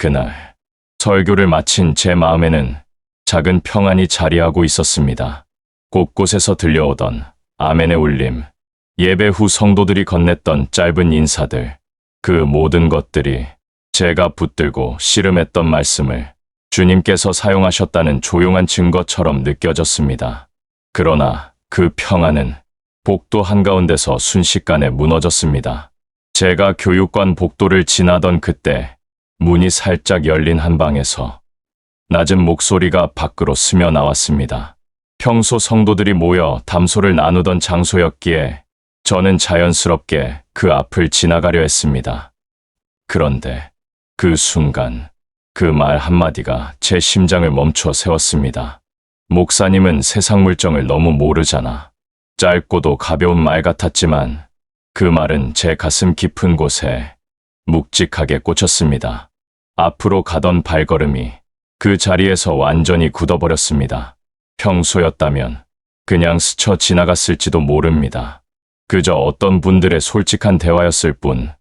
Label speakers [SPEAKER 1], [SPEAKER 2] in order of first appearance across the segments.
[SPEAKER 1] 그날 설교를 마친 제 마음에는 작은 평안이 자리하고 있었습니다. 곳곳에서 들려오던 아멘의 울림, 예배 후 성도들이 건넸던 짧은 인사들, 그 모든 것들이 제가 붙들고 씨름했던 말씀을 주님께서 사용하셨다는 조용한 증거처럼 느껴졌습니다. 그러나 그 평안은 복도 한가운데서 순식간에 무너졌습니다. 제가 교육관 복도를 지나던 그때 문이 살짝 열린 한 방에서 낮은 목소리가 밖으로 스며 나왔습니다. 평소 성도들이 모여 담소를 나누던 장소였기에 저는 자연스럽게 그 앞을 지나가려 했습니다. 그런데 그 순간 그 말 한마디가 제 심장을 멈춰 세웠습니다. 목사님은 세상 물정을 너무 모르잖아. 짧고도 가벼운 말 같았지만 그 말은 제 가슴 깊은 곳에 묵직하게 꽂혔습니다. 앞으로 가던 발걸음이 그 자리에서 완전히 굳어버렸습니다. 평소였다면 그냥 스쳐 지나갔을지도 모릅니다. 그저 어떤 분들의 솔직한 대화였을 뿐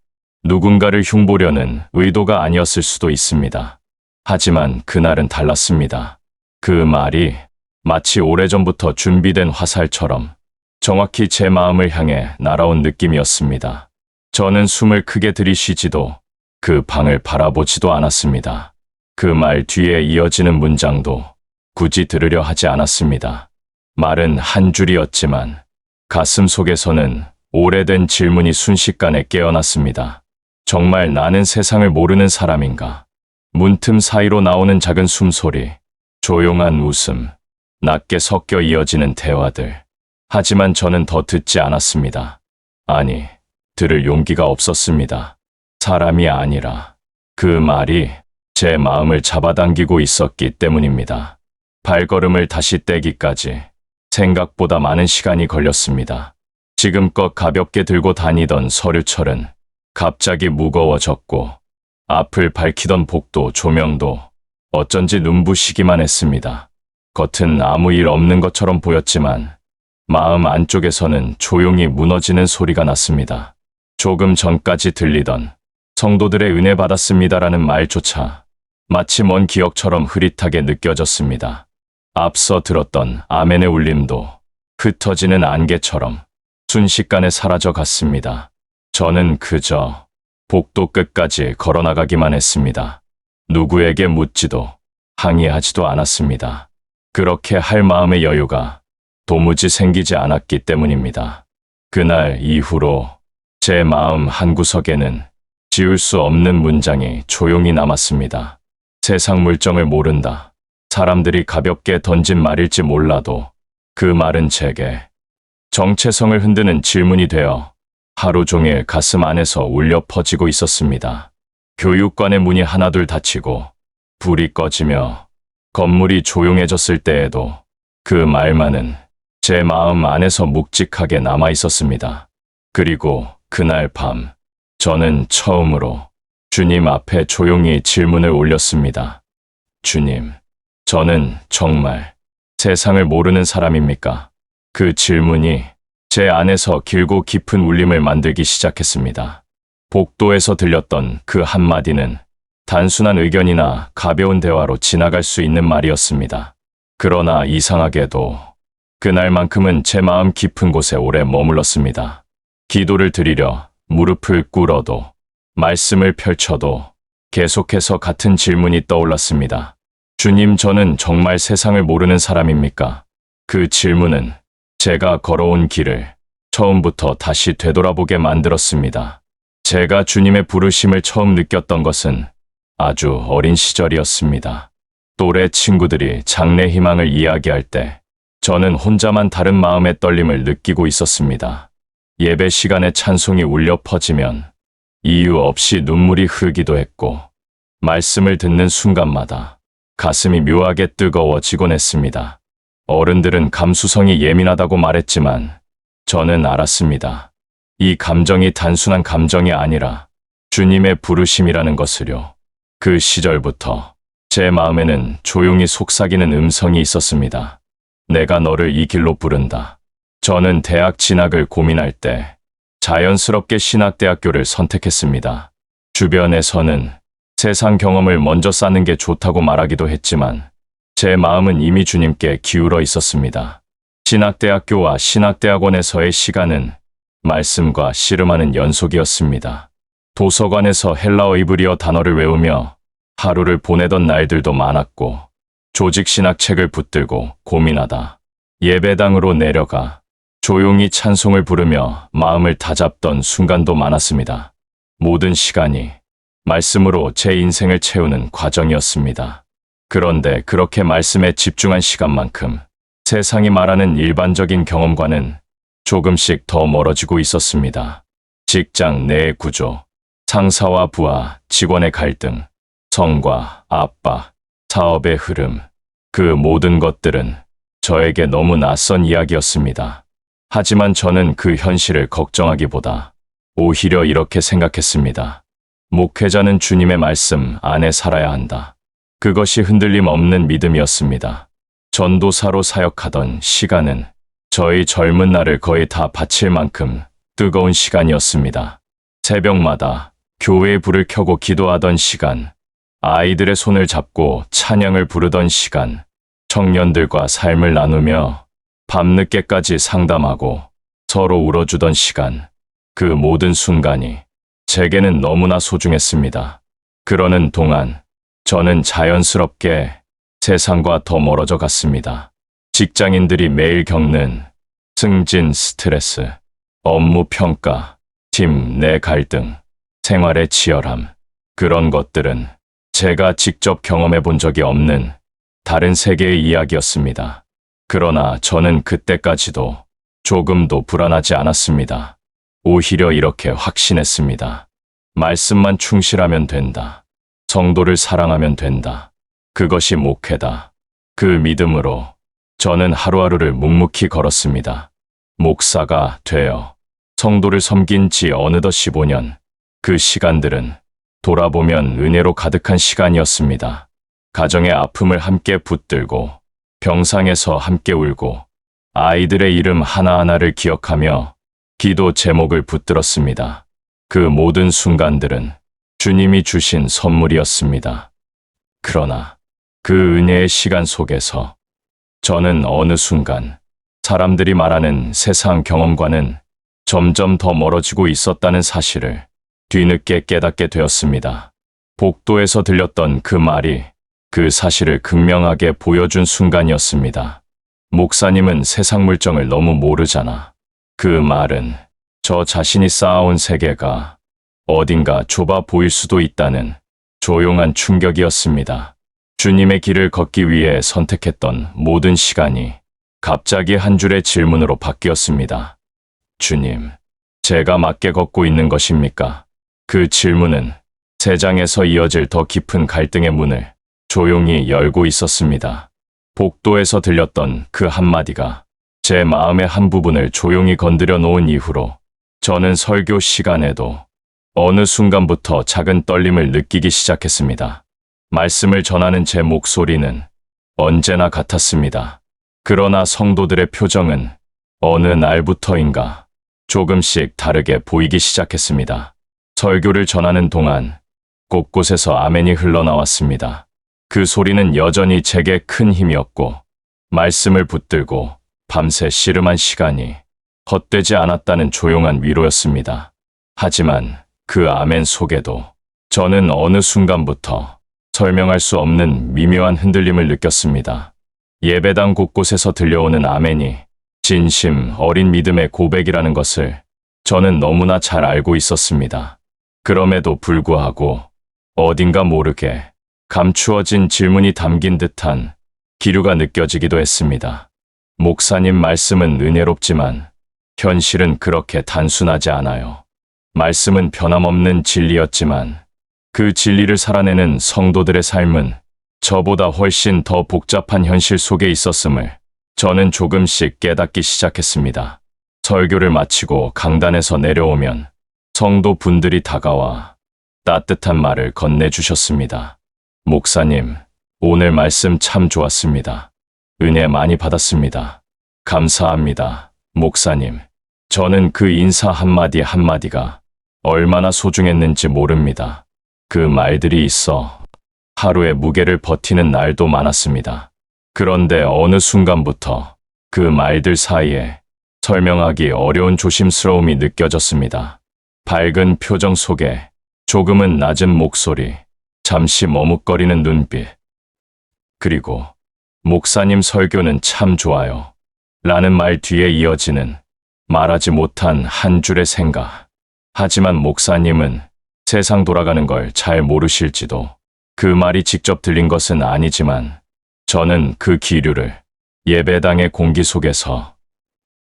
[SPEAKER 1] 누군가를 흉보려는 의도가 아니었을 수도 있습니다. 하지만 그날은 달랐습니다. 그 말이 마치 오래전부터 준비된 화살처럼 정확히 제 마음을 향해 날아온 느낌이었습니다. 저는 숨을 크게 들이쉬지도 그 방을 바라보지도 않았습니다. 그 말 뒤에 이어지는 문장도 굳이 들으려 하지 않았습니다. 말은 한 줄이었지만 가슴 속에서는 오래된 질문이 순식간에 깨어났습니다. 정말 나는 세상을 모르는 사람인가? 문틈 사이로 나오는 작은 숨소리, 조용한 웃음, 낮게 섞여 이어지는 대화들. 하지만 저는 더 듣지 않았습니다. 아니, 들을 용기가 없었습니다. 사람이 아니라 그 말이 제 마음을 잡아당기고 있었기 때문입니다. 발걸음을 다시 떼기까지 생각보다 많은 시간이 걸렸습니다. 지금껏 가볍게 들고 다니던 서류철은 갑자기 무거워졌고 앞을 밝히던 복도 조명도 어쩐지 눈부시기만 했습니다. 겉은 아무 일 없는 것처럼 보였지만 마음 안쪽에서는 조용히 무너지는 소리가 났습니다. 조금 전까지 들리던 성도들의 은혜 받았습니다라는 말조차 마치 먼 기억처럼 흐릿하게 느껴졌습니다. 앞서 들었던 아멘의 울림도 흩어지는 안개처럼 순식간에 사라져 갔습니다. 저는 그저 복도 끝까지 걸어나가기만 했습니다. 누구에게 묻지도 항의하지도 않았습니다. 그렇게 할 마음의 여유가 도무지 생기지 않았기 때문입니다. 그날 이후로 제 마음 한구석에는 지울 수 없는 문장이 조용히 남았습니다. 세상 물정을 모른다. 사람들이 가볍게 던진 말일지 몰라도 그 말은 제게 정체성을 흔드는 질문이 되어 하루 종일 가슴 안에서 울려 퍼지고 있었습니다. 교육관의 문이 하나둘 닫히고 불이 꺼지며 건물이 조용해졌을 때에도 그 말만은 제 마음 안에서 묵직하게 남아 있었습니다. 그리고 그날 밤 저는 처음으로 주님 앞에 조용히 질문을 올렸습니다. 주님, 저는 정말 세상을 모르는 사람입니까? 그 질문이 제 안에서 길고 깊은 울림을 만들기 시작했습니다. 복도에서 들렸던 그 한마디는 단순한 의견이나 가벼운 대화로 지나갈 수 있는 말이었습니다. 그러나 이상하게도 그날만큼은 제 마음 깊은 곳에 오래 머물렀습니다. 기도를 드리려 무릎을 꿇어도 말씀을 펼쳐도 계속해서 같은 질문이 떠올랐습니다. 주님, 저는 정말 세상을 모르는 사람입니까? 그 질문은 제가 걸어온 길을 처음부터 다시 되돌아보게 만들었습니다. 제가 주님의 부르심을 처음 느꼈던 것은 아주 어린 시절이었습니다. 또래 친구들이 장래 희망을 이야기할 때 저는 혼자만 다른 마음의 떨림을 느끼고 있었습니다. 예배 시간에 찬송이 울려 퍼지면 이유 없이 눈물이 흐르기도 했고 말씀을 듣는 순간마다 가슴이 묘하게 뜨거워지곤 했습니다. 어른들은 감수성이 예민하다고 말했지만 저는 알았습니다. 이 감정이 단순한 감정이 아니라 주님의 부르심이라는 것을요. 그 시절부터 제 마음에는 조용히 속삭이는 음성이 있었습니다. 내가 너를 이 길로 부른다. 저는 대학 진학을 고민할 때 자연스럽게 신학대학교를 선택했습니다. 주변에서는 세상 경험을 먼저 쌓는 게 좋다고 말하기도 했지만 제 마음은 이미 주님께 기울어 있었습니다. 신학대학교와 신학대학원에서의 시간은 말씀과 씨름하는 연속이었습니다. 도서관에서 헬라어 이브리어 단어를 외우며 하루를 보내던 날들도 많았고, 조직신학 책을 붙들고 고민하다 예배당으로 내려가 조용히 찬송을 부르며 마음을 다잡던 순간도 많았습니다. 모든 시간이 말씀으로 제 인생을 채우는 과정이었습니다. 그런데 그렇게 말씀에 집중한 시간만큼 세상이 말하는 일반적인 경험과는 조금씩 더 멀어지고 있었습니다. 직장 내의 구조, 상사와 부하, 직원의 갈등, 성과, 압박, 사업의 흐름, 그 모든 것들은 저에게 너무 낯선 이야기였습니다. 하지만 저는 그 현실을 걱정하기보다 오히려 이렇게 생각했습니다. 목회자는 주님의 말씀 안에 살아야 한다. 그것이 흔들림 없는 믿음이었습니다. 전도사로 사역하던 시간은 저의 젊은 날을 거의 다 바칠 만큼 뜨거운 시간이었습니다. 새벽마다 교회의 불을 켜고 기도하던 시간, 아이들의 손을 잡고 찬양을 부르던 시간, 청년들과 삶을 나누며 밤늦게까지 상담하고 서로 울어주던 시간, 그 모든 순간이 제게는 너무나 소중했습니다. 그러는 동안 저는 자연스럽게 세상과 더 멀어져 갔습니다. 직장인들이 매일 겪는 승진 스트레스, 업무 평가, 팀 내 갈등, 생활의 치열함, 그런 것들은 제가 직접 경험해 본 적이 없는 다른 세계의 이야기였습니다. 그러나 저는 그때까지도 조금도 불안하지 않았습니다. 오히려 이렇게 확신했습니다. 말씀만 충실하면 된다. 성도를 사랑하면 된다. 그것이 목회다. 그 믿음으로 저는 하루하루를 묵묵히 걸었습니다. 목사가 되어 성도를 섬긴 지 어느덧 15년, 그 시간들은 돌아보면 은혜로 가득한 시간이었습니다. 가정의 아픔을 함께 붙들고, 병상에서 함께 울고, 아이들의 이름 하나하나를 기억하며 기도 제목을 붙들었습니다. 그 모든 순간들은 주님이 주신 선물이었습니다. 그러나 그 은혜의 시간 속에서 저는 어느 순간 사람들이 말하는 세상 경험과는 점점 더 멀어지고 있었다는 사실을 뒤늦게 깨닫게 되었습니다. 복도에서 들렸던 그 말이 그 사실을 극명하게 보여준 순간이었습니다. 목사님은 세상 물정을 너무 모르잖아. 그 말은 저 자신이 쌓아온 세계가 어딘가 좁아 보일 수도 있다는 조용한 충격이었습니다. 주님의 길을 걷기 위해 선택했던 모든 시간이 갑자기 한 줄의 질문으로 바뀌었습니다. 주님, 제가 맞게 걷고 있는 것입니까? 그 질문은 세상에서 이어질 더 깊은 갈등의 문을 조용히 열고 있었습니다. 복도에서 들렸던 그 한마디가 제 마음의 한 부분을 조용히 건드려 놓은 이후로 저는 설교 시간에도 어느 순간부터 작은 떨림을 느끼기 시작했습니다. 말씀을 전하는 제 목소리는 언제나 같았습니다. 그러나 성도들의 표정은 어느 날부터인가 조금씩 다르게 보이기 시작했습니다. 설교를 전하는 동안 곳곳에서 아멘이 흘러나왔습니다. 그 소리는 여전히 제게 큰 힘이었고, 말씀을 붙들고 밤새 씨름한 시간이 헛되지 않았다는 조용한 위로였습니다. 하지만 그 아멘 속에도 저는 어느 순간부터 설명할 수 없는 미묘한 흔들림을 느꼈습니다. 예배당 곳곳에서 들려오는 아멘이 진심 어린 믿음의 고백이라는 것을 저는 너무나 잘 알고 있었습니다. 그럼에도 불구하고 어딘가 모르게 감추어진 질문이 담긴 듯한 기류가 느껴지기도 했습니다. 목사님 말씀은 은혜롭지만 현실은 그렇게 단순하지 않아요. 말씀은 변함없는 진리였지만 그 진리를 살아내는 성도들의 삶은 저보다 훨씬 더 복잡한 현실 속에 있었음을 저는 조금씩 깨닫기 시작했습니다. 설교를 마치고 강단에서 내려오면 성도분들이 다가와 따뜻한 말을 건네주셨습니다. 목사님, 오늘 말씀 참 좋았습니다. 은혜 많이 받았습니다. 감사합니다. 목사님, 저는 그 인사 한마디 한마디가 얼마나 소중했는지 모릅니다. 그 말들이 있어 하루의 무게를 버티는 날도 많았습니다. 그런데 어느 순간부터 그 말들 사이에 설명하기 어려운 조심스러움이 느껴졌습니다. 밝은 표정 속에 조금은 낮은 목소리, 잠시 머뭇거리는 눈빛. 그리고 목사님 설교는 참 좋아요. 라는 말 뒤에 이어지는 말하지 못한 한 줄의 생각. 하지만 목사님은 세상 돌아가는 걸 잘 모르실지도. 그 말이 직접 들린 것은 아니지만 저는 그 기류를 예배당의 공기 속에서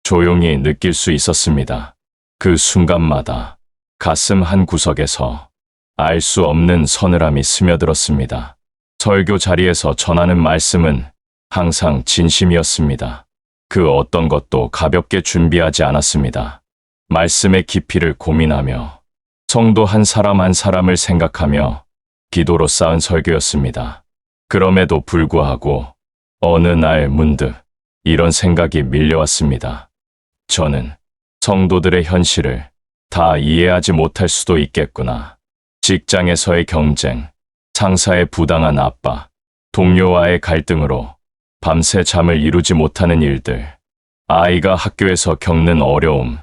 [SPEAKER 1] 조용히 느낄 수 있었습니다. 그 순간마다 가슴 한 구석에서 알 수 없는 서늘함이 스며들었습니다. 설교 자리에서 전하는 말씀은 항상 진심이었습니다. 그 어떤 것도 가볍게 준비하지 않았습니다. 말씀의 깊이를 고민하며 성도 한 사람 한 사람을 생각하며 기도로 쌓은 설교였습니다. 그럼에도 불구하고 어느 날 문득 이런 생각이 밀려왔습니다. 저는 성도들의 현실을 다 이해하지 못할 수도 있겠구나. 직장에서의 경쟁, 상사의 부당한 압박, 동료와의 갈등으로 밤새 잠을 이루지 못하는 일들, 아이가 학교에서 겪는 어려움,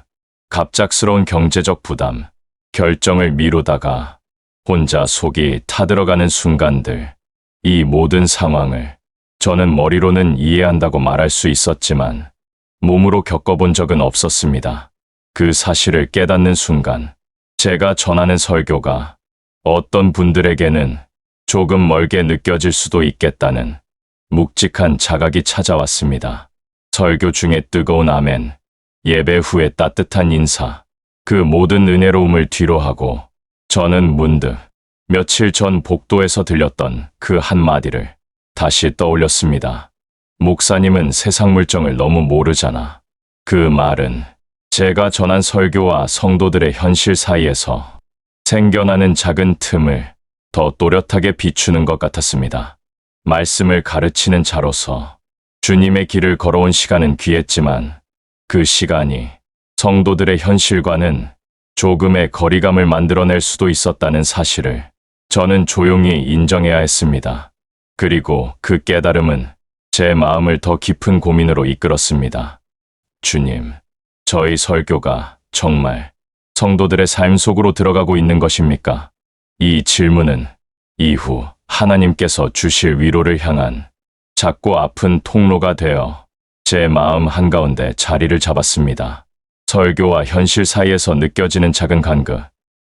[SPEAKER 1] 갑작스러운 경제적 부담, 결정을 미루다가 혼자 속이 타들어가는 순간들, 이 모든 상황을 저는 머리로는 이해한다고 말할 수 있었지만 몸으로 겪어본 적은 없었습니다. 그 사실을 깨닫는 순간 제가 전하는 설교가 어떤 분들에게는 조금 멀게 느껴질 수도 있겠다는 묵직한 자각이 찾아왔습니다. 설교 중에 뜨거운 아멘, 예배 후에 따뜻한 인사, 그 모든 은혜로움을 뒤로하고 저는 문득 며칠 전 복도에서 들렸던 그 한마디를 다시 떠올렸습니다. 목사님은 세상 물정을 너무 모르잖아. 그 말은 제가 전한 설교와 성도들의 현실 사이에서 생겨나는 작은 틈을 더 또렷하게 비추는 것 같았습니다. 말씀을 가르치는 자로서 주님의 길을 걸어온 시간은 귀했지만 그 시간이 성도들의 현실과는 조금의 거리감을 만들어낼 수도 있었다는 사실을 저는 조용히 인정해야 했습니다. 그리고 그 깨달음은 제 마음을 더 깊은 고민으로 이끌었습니다. 주님, 저희 설교가 정말 성도들의 삶 속으로 들어가고 있는 것입니까? 이 질문은 이후 하나님께서 주실 위로를 향한 작고 아픈 통로가 되어 제 마음 한가운데 자리를 잡았습니다. 설교와 현실 사이에서 느껴지는 작은 간극,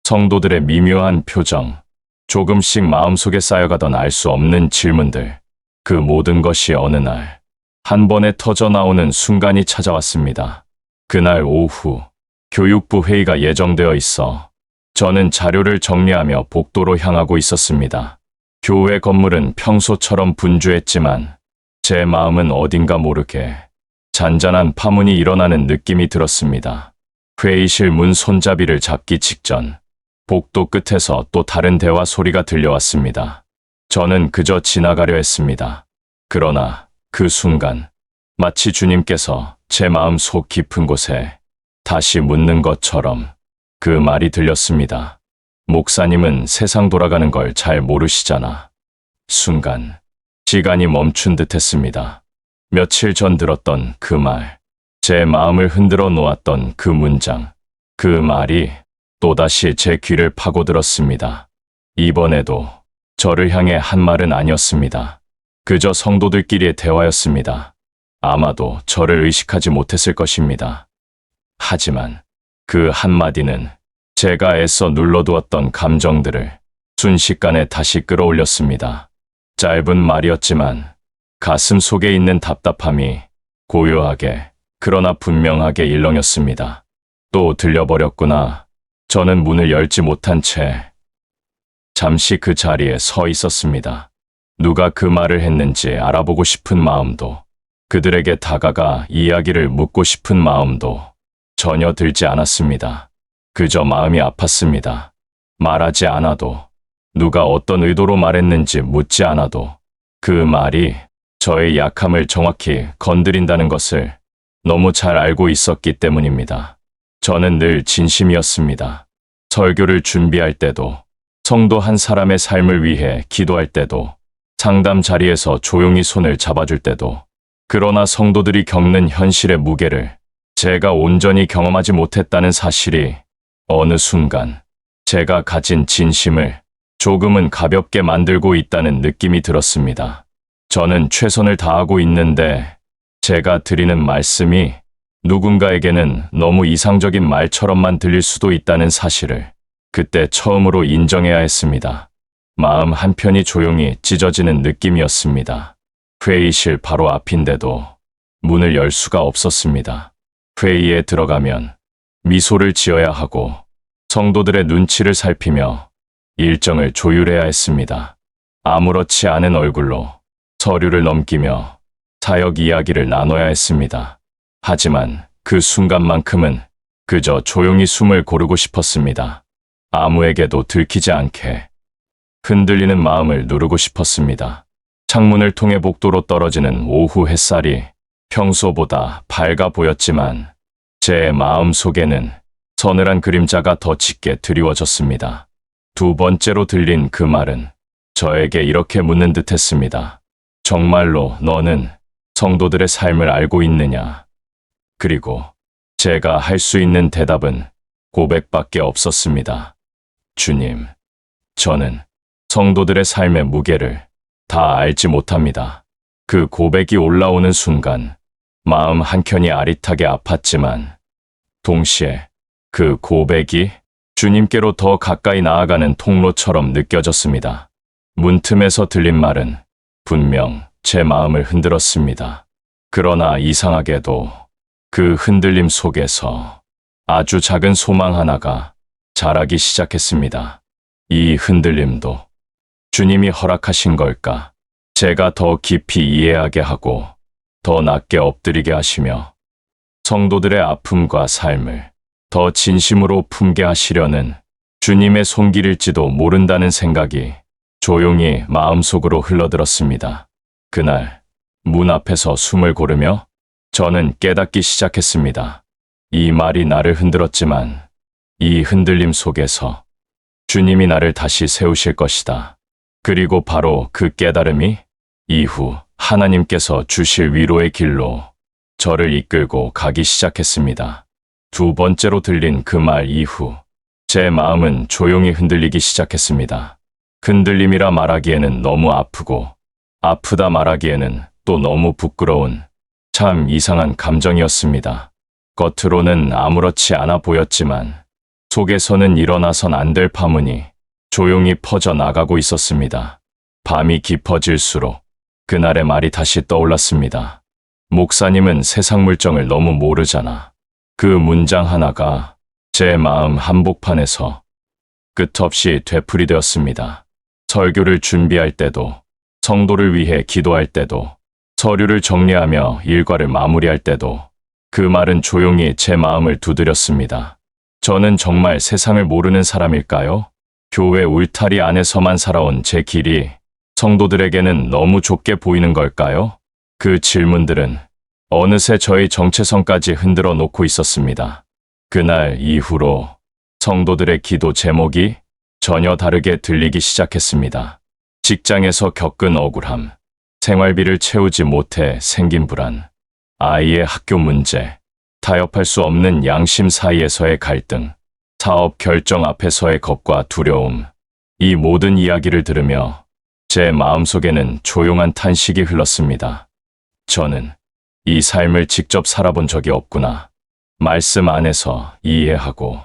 [SPEAKER 1] 성도들의 미묘한 표정, 조금씩 마음속에 쌓여가던 알 수 없는 질문들, 그 모든 것이 어느 날 한 번에 터져 나오는 순간이 찾아왔습니다. 그날 오후 교육부 회의가 예정되어 있어 저는 자료를 정리하며 복도로 향하고 있었습니다. 교회 건물은 평소처럼 분주했지만 제 마음은 어딘가 모르게 잔잔한 파문이 일어나는 느낌이 들었습니다. 회의실 문 손잡이를 잡기 직전 복도 끝에서 또 다른 대화 소리가 들려왔습니다. 저는 그저 지나가려 했습니다. 그러나 그 순간 마치 주님께서 제 마음 속 깊은 곳에 다시 묻는 것처럼 그 말이 들렸습니다. 목사님은 세상 돌아가는 걸 잘 모르시잖아. 순간 시간이 멈춘 듯 했습니다. 며칠 전 들었던 그 말, 제 마음을 흔들어 놓았던 그 문장, 그 말이 또다시 제 귀를 파고들었습니다. 이번에도 저를 향해 한 말은 아니었습니다. 그저 성도들끼리의 대화였습니다. 아마도 저를 의식하지 못했을 것입니다. 하지만 그 한마디는 제가 애써 눌러두었던 감정들을 순식간에 다시 끌어올렸습니다. 짧은 말이었지만 가슴 속에 있는 답답함이 고요하게 그러나 분명하게 일렁였습니다. 또 들려버렸구나. 저는 문을 열지 못한 채 잠시 그 자리에 서 있었습니다. 누가 그 말을 했는지 알아보고 싶은 마음도, 그들에게 다가가 이야기를 묻고 싶은 마음도 전혀 들지 않았습니다. 그저 마음이 아팠습니다. 말하지 않아도, 누가 어떤 의도로 말했는지 묻지 않아도 그 말이 저의 약함을 정확히 건드린다는 것을 너무 잘 알고 있었기 때문입니다. 저는 늘 진심이었습니다. 설교를 준비할 때도, 성도 한 사람의 삶을 위해 기도할 때도, 상담 자리에서 조용히 손을 잡아줄 때도, 그러나 성도들이 겪는 현실의 무게를 제가 온전히 경험하지 못했다는 사실이 어느 순간 제가 가진 진심을 조금은 가볍게 만들고 있다는 느낌이 들었습니다. 저는 최선을 다하고 있는데 제가 드리는 말씀이 누군가에게는 너무 이상적인 말처럼만 들릴 수도 있다는 사실을 그때 처음으로 인정해야 했습니다. 마음 한편이 조용히 찢어지는 느낌이었습니다. 회의실 바로 앞인데도 문을 열 수가 없었습니다. 회의에 들어가면 미소를 지어야 하고 성도들의 눈치를 살피며 일정을 조율해야 했습니다. 아무렇지 않은 얼굴로 서류를 넘기며 사역 이야기를 나눠야 했습니다. 하지만 그 순간만큼은 그저 조용히 숨을 고르고 싶었습니다. 아무에게도 들키지 않게 흔들리는 마음을 누르고 싶었습니다. 창문을 통해 복도로 떨어지는 오후 햇살이 평소보다 밝아 보였지만 제 마음 속에는 서늘한 그림자가 더 짙게 드리워졌습니다. 두 번째로 들린 그 말은 저에게 이렇게 묻는 듯 했습니다. 정말로 너는 성도들의 삶을 알고 있느냐? 그리고 제가 할 수 있는 대답은 고백밖에 없었습니다. 주님, 저는 성도들의 삶의 무게를 다 알지 못합니다. 그 고백이 올라오는 순간 마음 한켠이 아릿하게 아팠지만 동시에 그 고백이 주님께로 더 가까이 나아가는 통로처럼 느껴졌습니다. 문틈에서 들린 말은 분명 제 마음을 흔들었습니다. 그러나 이상하게도 그 흔들림 속에서 아주 작은 소망 하나가 자라기 시작했습니다. 이 흔들림도 주님이 허락하신 걸까? 제가 더 깊이 이해하게 하고 더 낮게 엎드리게 하시며 성도들의 아픔과 삶을 더 진심으로 품게 하시려는 주님의 손길일지도 모른다는 생각이 조용히 마음속으로 흘러들었습니다. 그날 문 앞에서 숨을 고르며 저는 깨닫기 시작했습니다. 이 말이 나를 흔들었지만 이 흔들림 속에서 주님이 나를 다시 세우실 것이다. 그리고 바로 그 깨달음이 이후 하나님께서 주실 위로의 길로 저를 이끌고 가기 시작했습니다. 두 번째로 들린 그 말 이후 제 마음은 조용히 흔들리기 시작했습니다. 흔들림이라 말하기에는 너무 아프고 아프다 말하기에는 또 너무 부끄러운 참 이상한 감정이었습니다. 겉으로는 아무렇지 않아 보였지만 속에서는 일어나선 안 될 파문이 조용히 퍼져 나가고 있었습니다. 밤이 깊어질수록 그날의 말이 다시 떠올랐습니다. 목사님은 세상 물정을 너무 모르잖아. 그 문장 하나가 제 마음 한복판에서 끝없이 되풀이되었습니다. 설교를 준비할 때도, 성도를 위해 기도할 때도, 서류를 정리하며 일과를 마무리할 때도 그 말은 조용히 제 마음을 두드렸습니다. 저는 정말 세상을 모르는 사람일까요? 교회 울타리 안에서만 살아온 제 길이 성도들에게는 너무 좁게 보이는 걸까요? 그 질문들은 어느새 저의 정체성까지 흔들어 놓고 있었습니다. 그날 이후로 성도들의 기도 제목이 전혀 다르게 들리기 시작했습니다. 직장에서 겪은 억울함, 생활비를 채우지 못해 생긴 불안, 아이의 학교 문제, 타협할 수 없는 양심 사이에서의 갈등, 사업 결정 앞에서의 겁과 두려움, 이 모든 이야기를 들으며 제 마음속에는 조용한 탄식이 흘렀습니다. 저는 이 삶을 직접 살아본 적이 없구나. 말씀 안에서 이해하고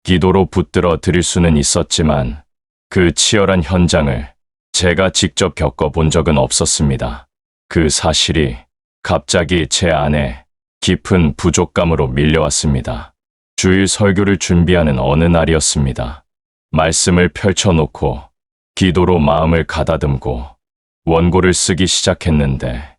[SPEAKER 1] 기도로 붙들어 드릴 수는 있었지만 그 치열한 현장을 제가 직접 겪어본 적은 없었습니다. 그 사실이 갑자기 제 안에 깊은 부족감으로 밀려왔습니다. 주일 설교를 준비하는 어느 날이었습니다. 말씀을 펼쳐놓고 기도로 마음을 가다듬고 원고를 쓰기 시작했는데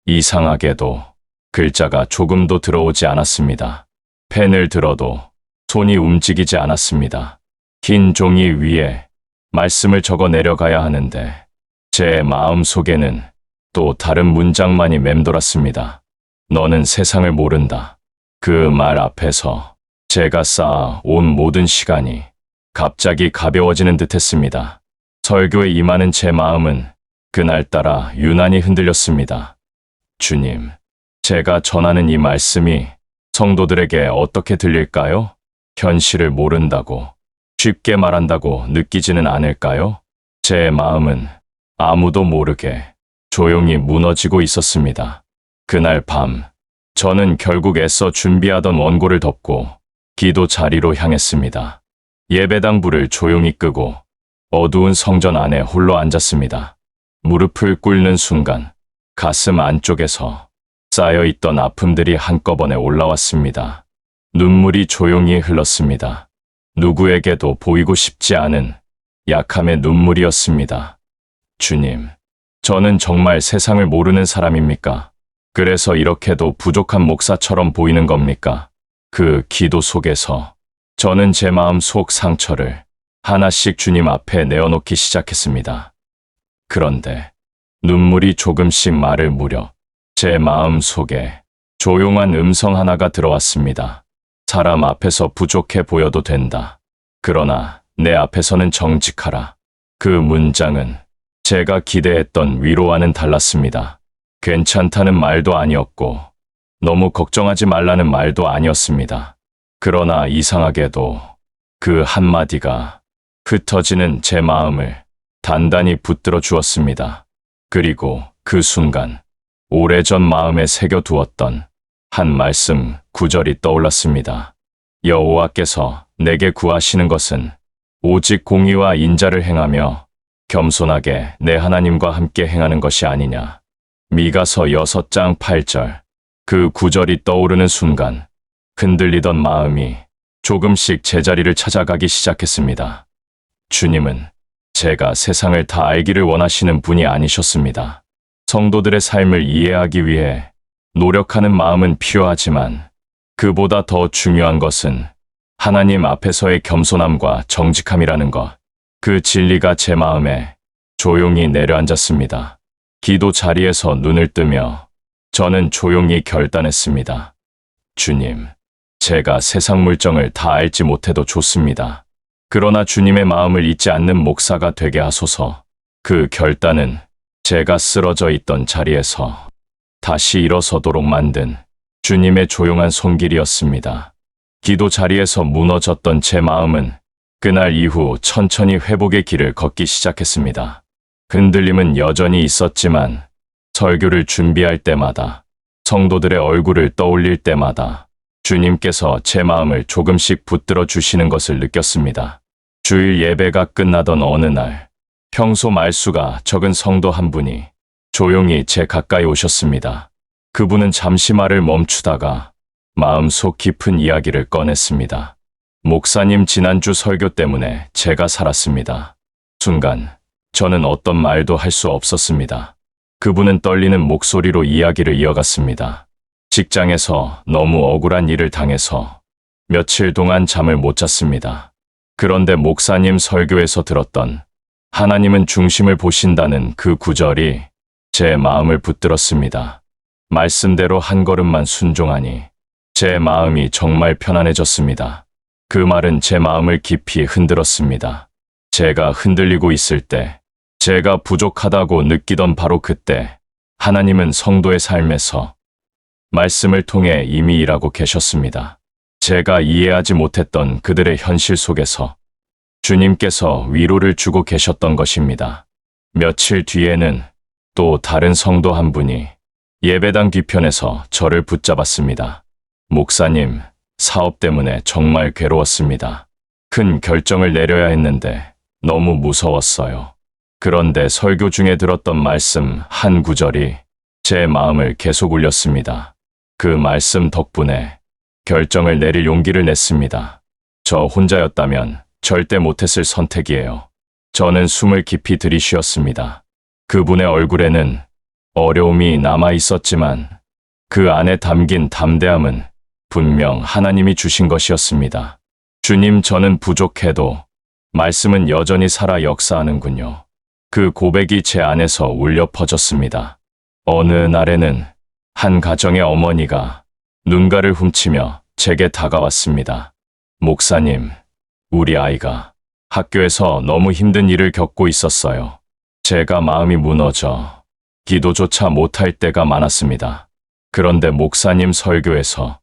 [SPEAKER 1] 이상하게도 글자가 조금도 들어오지 않았습니다. 펜을 들어도 손이 움직이지 않았습니다. 흰 종이 위에 말씀을 적어 내려가야 하는데 제 마음 속에는 또 다른 문장만이 맴돌았습니다. 너는 세상을 모른다. 그 말 앞에서 제가 쌓아온 모든 시간이 갑자기 가벼워지는 듯 했습니다. 설교에 임하는 제 마음은 그날따라 유난히 흔들렸습니다. 주님, 제가 전하는 이 말씀이 성도들에게 어떻게 들릴까요? 현실을 모른다고, 쉽게 말한다고 느끼지는 않을까요? 제 마음은 아무도 모르게 조용히 무너지고 있었습니다. 그날 밤, 저는 결국 애써 준비하던 원고를 덮고 기도 자리로 향했습니다. 예배당 불을 조용히 끄고 어두운 성전 안에 홀로 앉았습니다. 무릎을 꿇는 순간 가슴 안쪽에서 쌓여있던 아픔들이 한꺼번에 올라왔습니다. 눈물이 조용히 흘렀습니다. 누구에게도 보이고 싶지 않은 약함의 눈물이었습니다. 주님, 저는 정말 세상을 모르는 사람입니까? 그래서 이렇게도 부족한 목사처럼 보이는 겁니까? 그 기도 속에서 저는 제 마음 속 상처를 하나씩 주님 앞에 내어놓기 시작했습니다. 그런데 눈물이 조금씩 말을 무려 제 마음 속에 조용한 음성 하나가 들어왔습니다. 사람 앞에서 부족해 보여도 된다. 그러나 내 앞에서는 정직하라. 그 문장은 제가 기대했던 위로와는 달랐습니다. 괜찮다는 말도 아니었고 너무 걱정하지 말라는 말도 아니었습니다. 그러나 이상하게도 그 한마디가 흩어지는 제 마음을 단단히 붙들어 주었습니다. 그리고 그 순간 오래전 마음에 새겨두었던 한 말씀 구절이 떠올랐습니다. 여호와께서 내게 구하시는 것은 오직 공의와 인자를 행하며 겸손하게 내 하나님과 함께 행하는 것이 아니냐. 미가서 6장 8절. 그 구절이 떠오르는 순간 흔들리던 마음이 조금씩 제자리를 찾아가기 시작했습니다. 주님은 제가 세상을 다 알기를 원하시는 분이 아니셨습니다. 성도들의 삶을 이해하기 위해 노력하는 마음은 필요하지만 그보다 더 중요한 것은 하나님 앞에서의 겸손함과 정직함이라는 것. 그 진리가 제 마음에 조용히 내려앉았습니다. 기도 자리에서 눈을 뜨며 저는 조용히 결단했습니다. 주님, 제가 세상 물정을 다 알지 못해도 좋습니다. 그러나 주님의 마음을 잊지 않는 목사가 되게 하소서. 그 결단은 제가 쓰러져 있던 자리에서 다시 일어서도록 만든 주님의 조용한 손길이었습니다. 기도 자리에서 무너졌던 제 마음은 그날 이후 천천히 회복의 길을 걷기 시작했습니다. 흔들림은 여전히 있었지만 설교를 준비할 때마다, 성도들의 얼굴을 떠올릴 때마다 주님께서 제 마음을 조금씩 붙들어 주시는 것을 느꼈습니다. 주일 예배가 끝나던 어느 날, 평소 말수가 적은 성도 한 분이 조용히 제 가까이 오셨습니다. 그분은 잠시 말을 멈추다가 마음속 깊은 이야기를 꺼냈습니다. 목사님 지난주 설교 때문에 제가 살았습니다. 순간 저는 어떤 말도 할 수 없었습니다. 그분은 떨리는 목소리로 이야기를 이어갔습니다. 직장에서 너무 억울한 일을 당해서 며칠 동안 잠을 못 잤습니다. 그런데 목사님 설교에서 들었던 하나님은 중심을 보신다는 그 구절이 제 마음을 붙들었습니다. 말씀대로 한 걸음만 순종하니 제 마음이 정말 편안해졌습니다. 그 말은 제 마음을 깊이 흔들었습니다. 제가 흔들리고 있을 때, 제가 부족하다고 느끼던 바로 그때, 하나님은 성도의 삶에서 말씀을 통해 이미 일하고 계셨습니다. 제가 이해하지 못했던 그들의 현실 속에서 주님께서 위로를 주고 계셨던 것입니다. 며칠 뒤에는 또 다른 성도 한 분이 예배당 뒤편에서 저를 붙잡았습니다. 목사님, 사업 때문에 정말 괴로웠습니다. 큰 결정을 내려야 했는데 너무 무서웠어요. 그런데 설교 중에 들었던 말씀 한 구절이 제 마음을 계속 울렸습니다. 그 말씀 덕분에 결정을 내릴 용기를 냈습니다. 저 혼자였다면 절대 못했을 선택이에요. 저는 숨을 깊이 들이쉬었습니다. 그분의 얼굴에는 어려움이 남아 있었지만 그 안에 담긴 담대함은 분명 하나님이 주신 것이었습니다. 주님, 저는 부족해도 말씀은 여전히 살아 역사하는군요. 그 고백이 제 안에서 울려 퍼졌습니다. 어느 날에는 한 가정의 어머니가 눈가를 훔치며 제게 다가왔습니다. 목사님, 우리 아이가 학교에서 너무 힘든 일을 겪고 있었어요. 제가 마음이 무너져 기도조차 못할 때가 많았습니다. 그런데 목사님 설교에서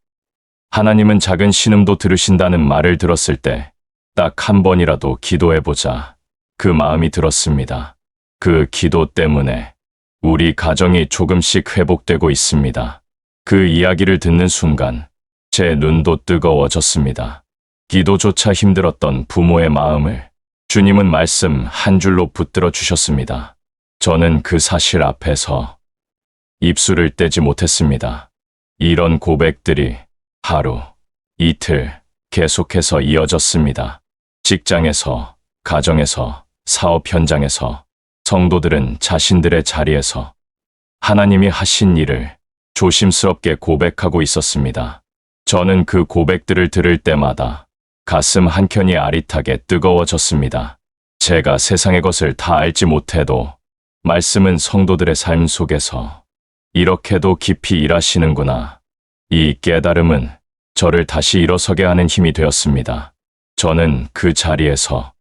[SPEAKER 1] 하나님은 작은 신음도 들으신다는 말을 들었을 때 딱 한 번이라도 기도해보자. 그 마음이 들었습니다. 그 기도 때문에 우리 가정이 조금씩 회복되고 있습니다. 그 이야기를 듣는 순간 제 눈도 뜨거워졌습니다. 기도조차 힘들었던 부모의 마음을 주님은 말씀 한 줄로 붙들어 주셨습니다. 저는 그 사실 앞에서 입술을 떼지 못했습니다. 이런 고백들이 하루, 이틀 계속해서 이어졌습니다. 직장에서, 가정에서, 사업 현장에서 성도들은 자신들의 자리에서 하나님이 하신 일을 조심스럽게 고백하고 있었습니다. 저는 그 고백들을 들을 때마다 가슴 한켠이 아릿하게 뜨거워졌습니다. 제가 세상의 것을 다 알지 못해도 말씀은 성도들의 삶 속에서 이렇게도 깊이 일하시는구나. 이 깨달음은 저를 다시 일어서게 하는 힘이 되었습니다. 저는 그 자리에서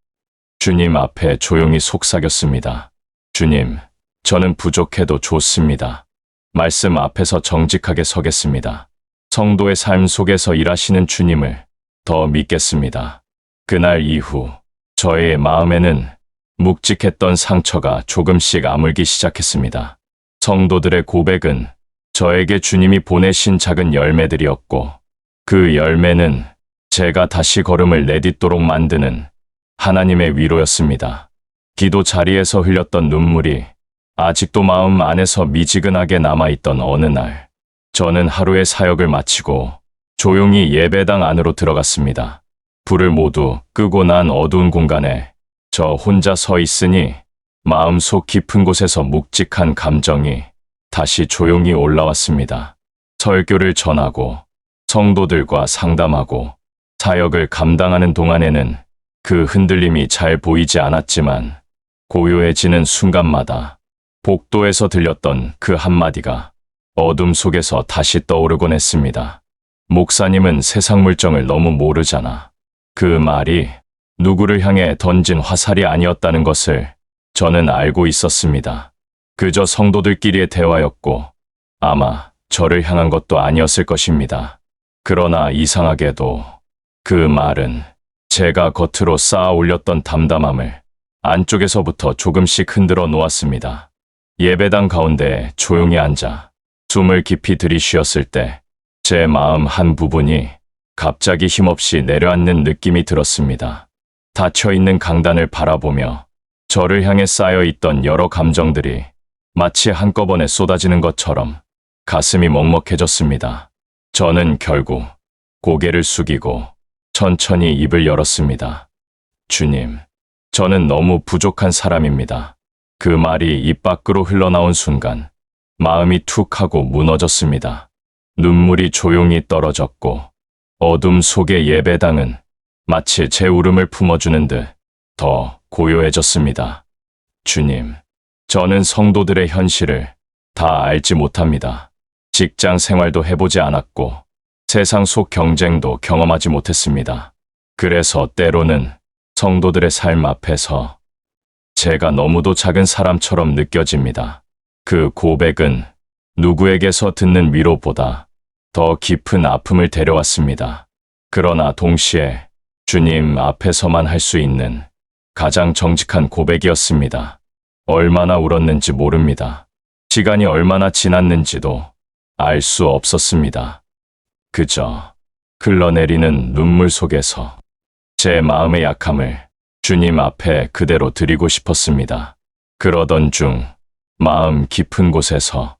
[SPEAKER 1] 주님 앞에 조용히 속삭였습니다. 주님, 저는 부족해도 좋습니다. 말씀 앞에서 정직하게 서겠습니다. 성도의 삶 속에서 일하시는 주님을 더 믿겠습니다. 그날 이후 저의 마음에는 묵직했던 상처가 조금씩 아물기 시작했습니다. 성도들의 고백은 저에게 주님이 보내신 작은 열매들이었고 그 열매는 제가 다시 걸음을 내딛도록 만드는 하나님의 위로였습니다. 기도 자리에서 흘렸던 눈물이 아직도 마음 안에서 미지근하게 남아있던 어느 날, 저는 하루의 사역을 마치고 조용히 예배당 안으로 들어갔습니다. 불을 모두 끄고 난 어두운 공간에 저 혼자 서 있으니 마음속 깊은 곳에서 묵직한 감정이 다시 조용히 올라왔습니다. 설교를 전하고 성도들과 상담하고 사역을 감당하는 동안에는 그 흔들림이 잘 보이지 않았지만 고요해지는 순간마다 복도에서 들렸던 그 한마디가 어둠 속에서 다시 떠오르곤 했습니다. 목사님은 세상 물정을 너무 모르잖아. 그 말이 누구를 향해 던진 화살이 아니었다는 것을 저는 알고 있었습니다. 그저 성도들끼리의 대화였고 아마 저를 향한 것도 아니었을 것입니다. 그러나 이상하게도 그 말은 제가 겉으로 쌓아 올렸던 담담함을 안쪽에서부터 조금씩 흔들어 놓았습니다. 예배당 가운데 조용히 앉아 숨을 깊이 들이쉬었을 때 제 마음 한 부분이 갑자기 힘없이 내려앉는 느낌이 들었습니다. 닫혀있는 강단을 바라보며 저를 향해 쌓여있던 여러 감정들이 마치 한꺼번에 쏟아지는 것처럼 가슴이 먹먹해졌습니다. 저는 결국 고개를 숙이고 천천히 입을 열었습니다. 주님, 저는 너무 부족한 사람입니다. 그 말이 입 밖으로 흘러나온 순간 마음이 툭 하고 무너졌습니다. 눈물이 조용히 떨어졌고 어둠 속의 예배당은 마치 제 울음을 품어주는 듯 더 고요해졌습니다. 주님, 저는 성도들의 현실을 다 알지 못합니다. 직장 생활도 해보지 않았고 세상 속 경쟁도 경험하지 못했습니다. 그래서 때로는 성도들의 삶 앞에서 제가 너무도 작은 사람처럼 느껴집니다. 그 고백은 누구에게서 듣는 위로보다 더 깊은 아픔을 데려왔습니다. 그러나 동시에 주님 앞에서만 할 수 있는 가장 정직한 고백이었습니다. 얼마나 울었는지 모릅니다. 시간이 얼마나 지났는지도 알 수 없었습니다. 그저 흘러내리는 눈물 속에서 제 마음의 약함을 주님 앞에 그대로 드리고 싶었습니다. 그러던 중 마음 깊은 곳에서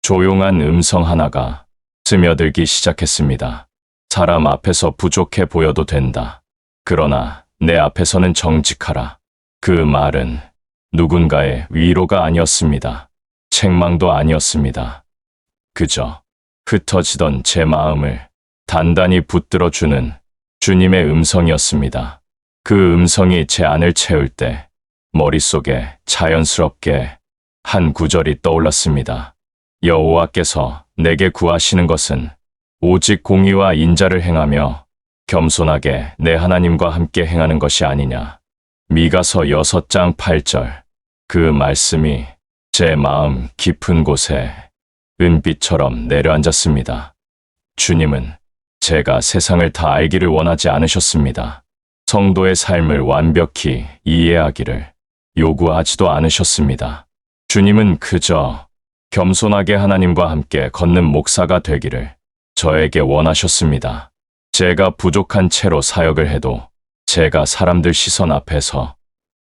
[SPEAKER 1] 조용한 음성 하나가 스며들기 시작했습니다. 사람 앞에서 부족해 보여도 된다. 그러나 내 앞에서는 정직하라. 그 말은 누군가의 위로가 아니었습니다. 책망도 아니었습니다. 그저 흩어지던 제 마음을 단단히 붙들어주는 주님의 음성이었습니다. 그 음성이 제 안을 채울 때 머릿속에 자연스럽게 한 구절이 떠올랐습니다. 여호와께서 내게 구하시는 것은 오직 공의와 인자를 행하며 겸손하게 내 하나님과 함께 행하는 것이 아니냐. 미가서 6장 8절. 그 말씀이 제 마음 깊은 곳에 은빛처럼 내려앉았습니다. 주님은 제가 세상을 다 알기를 원하지 않으셨습니다. 성도의 삶을 완벽히 이해하기를 요구하지도 않으셨습니다. 주님은 그저 겸손하게 하나님과 함께 걷는 목사가 되기를 저에게 원하셨습니다. 제가 부족한 채로 사역을 해도, 제가 사람들 시선 앞에서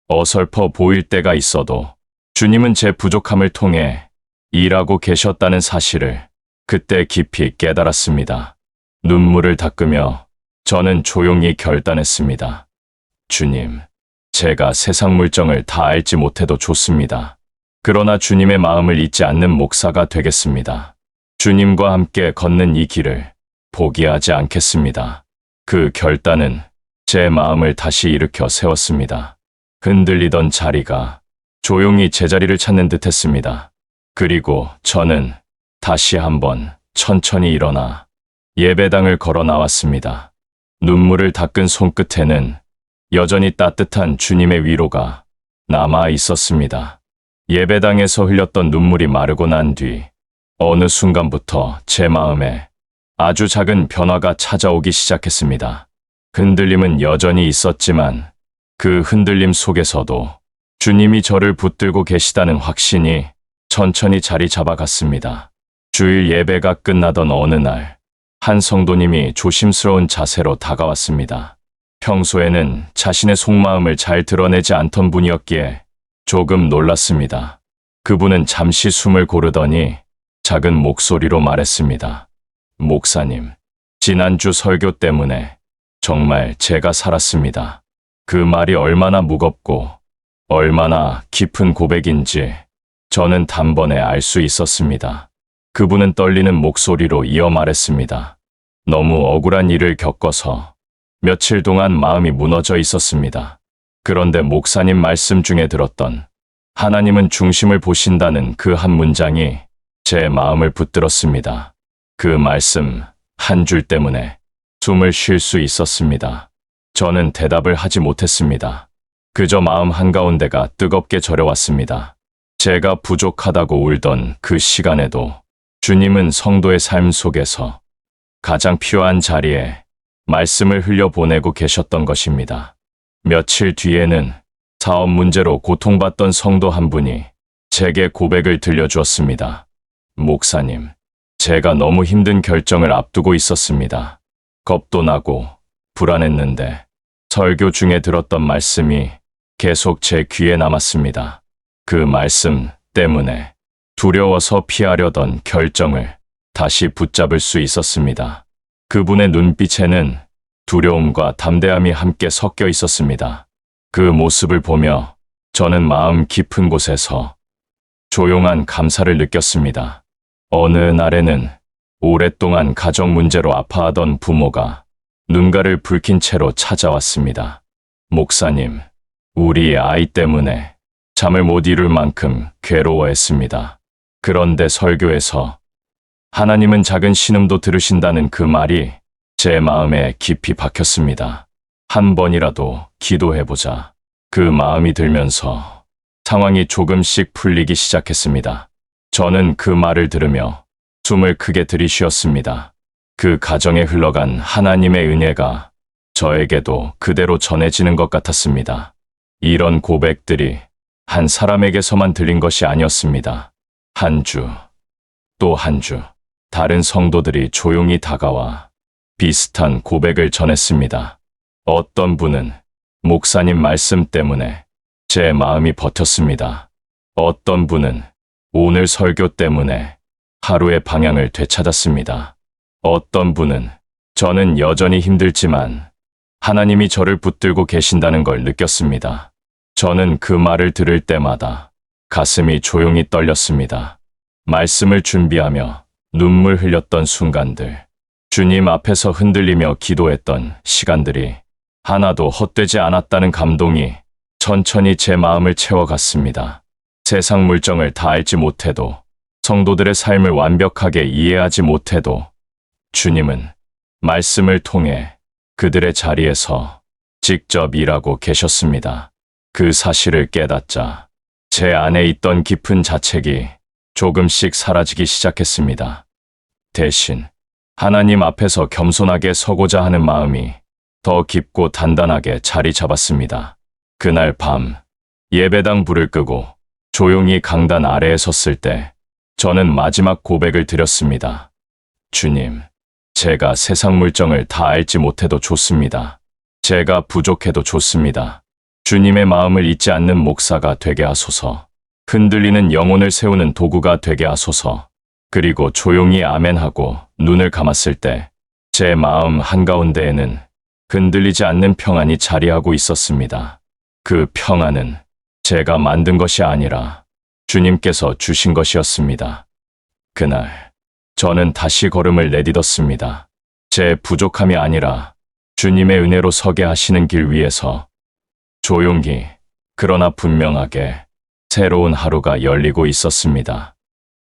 [SPEAKER 1] 어설퍼 보일 때가 있어도 주님은 제 부족함을 통해 일하고 계셨다는 사실을 그때 깊이 깨달았습니다. 눈물을 닦으며 저는 조용히 결단했습니다. 주님, 제가 세상 물정을 다 알지 못해도 좋습니다. 그러나 주님의 마음을 잊지 않는 목사가 되겠습니다. 주님과 함께 걷는 이 길을 포기하지 않겠습니다. 그 결단은 제 마음을 다시 일으켜 세웠습니다. 흔들리던 자리가 조용히 제자리를 찾는 듯했습니다. 그리고 저는 다시 한번 천천히 일어나 예배당을 걸어 나왔습니다. 눈물을 닦은 손끝에는 여전히 따뜻한 주님의 위로가 남아 있었습니다. 예배당에서 흘렸던 눈물이 마르고 난 뒤 어느 순간부터 제 마음에 아주 작은 변화가 찾아오기 시작했습니다. 흔들림은 여전히 있었지만 그 흔들림 속에서도 주님이 저를 붙들고 계시다는 확신이 천천히 자리 잡아갔습니다. 주일 예배가 끝나던 어느 날, 한 성도님이 조심스러운 자세로 다가왔습니다. 평소에는 자신의 속마음을 잘 드러내지 않던 분이었기에 조금 놀랐습니다. 그분은 잠시 숨을 고르더니 작은 목소리로 말했습니다. 목사님, 지난주 설교 때문에 정말 제가 살았습니다. 그 말이 얼마나 무겁고 얼마나 깊은 고백인지 저는 단번에 알 수 있었습니다. 그분은 떨리는 목소리로 이어 말했습니다. 너무 억울한 일을 겪어서 며칠 동안 마음이 무너져 있었습니다. 그런데 목사님 말씀 중에 들었던 하나님은 중심을 보신다는 그 한 문장이 제 마음을 붙들었습니다. 그 말씀 한 줄 때문에 숨을 쉴 수 있었습니다. 저는 대답을 하지 못했습니다. 그저 마음 한가운데가 뜨겁게 저려왔습니다. 제가 부족하다고 울던 그 시간에도 주님은 성도의 삶 속에서 가장 필요한 자리에 말씀을 흘려보내고 계셨던 것입니다. 며칠 뒤에는 사업 문제로 고통받던 성도 한 분이 제게 고백을 들려주었습니다. 목사님, 제가 너무 힘든 결정을 앞두고 있었습니다. 겁도 나고 불안했는데 설교 중에 들었던 말씀이 계속 제 귀에 남았습니다. 그 말씀 때문에 두려워서 피하려던 결정을 다시 붙잡을 수 있었습니다. 그분의 눈빛에는 두려움과 담대함이 함께 섞여 있었습니다. 그 모습을 보며 저는 마음 깊은 곳에서 조용한 감사를 느꼈습니다. 어느 날에는 오랫동안 가정 문제로 아파하던 부모가 눈가를 붉힌 채로 찾아왔습니다. 목사님, 우리 아이 때문에 잠을 못 이룰 만큼 괴로워했습니다. 그런데 설교에서 하나님은 작은 신음도 들으신다는 그 말이 제 마음에 깊이 박혔습니다. 한 번이라도 기도해보자. 그 마음이 들면서 상황이 조금씩 풀리기 시작했습니다. 저는 그 말을 들으며 숨을 크게 들이쉬었습니다. 그 가정에 흘러간 하나님의 은혜가 저에게도 그대로 전해지는 것 같았습니다. 이런 고백들이 한 사람에게서만 들린 것이 아니었습니다. 한 주, 또 한 주, 다른 성도들이 조용히 다가와 비슷한 고백을 전했습니다. 어떤 분은 목사님 말씀 때문에 제 마음이 버텼습니다. 어떤 분은 오늘 설교 때문에 하루의 방향을 되찾았습니다. 어떤 분은 저는 여전히 힘들지만 하나님이 저를 붙들고 계신다는 걸 느꼈습니다. 저는 그 말을 들을 때마다 가슴이 조용히 떨렸습니다. 말씀을 준비하며 눈물 흘렸던 순간들, 주님 앞에서 흔들리며 기도했던 시간들이 하나도 헛되지 않았다는 감동이 천천히 제 마음을 채워갔습니다. 세상 물정을 다 알지 못해도, 성도들의 삶을 완벽하게 이해하지 못해도 주님은 말씀을 통해 그들의 자리에서 직접 일하고 계셨습니다. 그 사실을 깨닫자 제 안에 있던 깊은 자책이 조금씩 사라지기 시작했습니다. 대신 하나님 앞에서 겸손하게 서고자 하는 마음이 더 깊고 단단하게 자리 잡았습니다. 그날 밤 예배당 불을 끄고 조용히 강단 아래에 섰을 때 저는 마지막 고백을 드렸습니다. 주님, 제가 세상 물정을 다 알지 못해도 좋습니다. 제가 부족해도 좋습니다. 주님의 마음을 잊지 않는 목사가 되게 하소서. 흔들리는 영혼을 세우는 도구가 되게 하소서. 그리고 조용히 아멘하고 눈을 감았을 때 제 마음 한가운데에는 흔들리지 않는 평안이 자리하고 있었습니다. 그 평안은 제가 만든 것이 아니라 주님께서 주신 것이었습니다. 그날 저는 다시 걸음을 내딛었습니다. 제 부족함이 아니라 주님의 은혜로 서게 하시는 길 위에서 조용히 그러나 분명하게 새로운 하루가 열리고 있었습니다.